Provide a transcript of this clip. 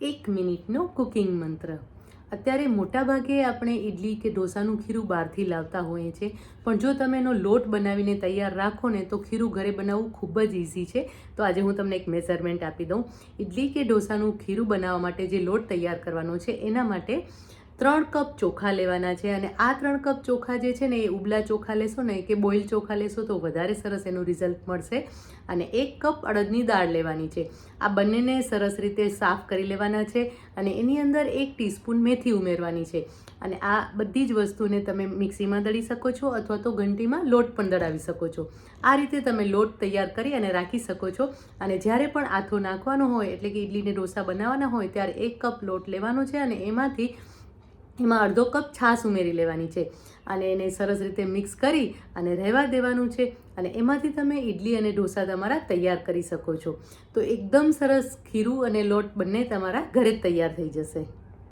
1 મિનિટનો કુકિંગ મંત્ર. અત્યારે મોટાભાગે આપણે ઇડલી કે ઢોસાનું ખીરું બહારથી લાવતા હોઈએ છીએ, પણ જો તમે એનો લોટ બનાવીને તૈયાર રાખો ને તો ખીરું ઘરે બનાવવું ખૂબ જ ઇઝી છે. તો આજે હું તમને એક મેઝરમેન્ટ આપી દઉં. ઇડલી કે ઢોસાનું ખીરું બનાવવા માટે જે લોટ તૈયાર કરવાનો છે એના માટે 3 કપ ચોખા લેવાના છે. અને આ 3 કપ ચોખા જે છે ને એ ઉબલા ચોખા લેશો ને કે બોઇલ ચોખા લેશો તો વધારે સરસ એનું રિઝલ્ટ મળશે. અને 1 કપ અડદની દાળ લેવાની છે. આ બંનેને સરસ રીતે સાફ કરી લેવાના છે અને એની અંદર 1 ટીસ્પૂન મેથી ઉમેરવાની છે. અને આ બધી જ વસ્તુને તમે મિક્સીમાં દળી શકો છો અથવા તો ઘંટીમાં લોટ પણ દળાવી શકો છો. આ રીતે તમે લોટ તૈયાર કરી અને રાખી શકો છો. અને જ્યારે પણ આથો નાખવાનો હોય એટલે કે ઇડલીને ઢોસા બનાવવાના હોય ત્યારે 1 કપ લોટ લેવાનો છે અને એમાં અડધો કપ છાશ ઉમેરી લેવાની છે. અને એને સરસ રીતે મિક્સ કરી અને રહેવા દેવાનું છે. અને એમાંથી તમે ઇડલી અને ઢોસા તમારા તૈયાર કરી શકો છો. તો એકદમ સરસ ખીરું અને લોટ બંને તમારા ઘરે જ તૈયાર થઈ જશે.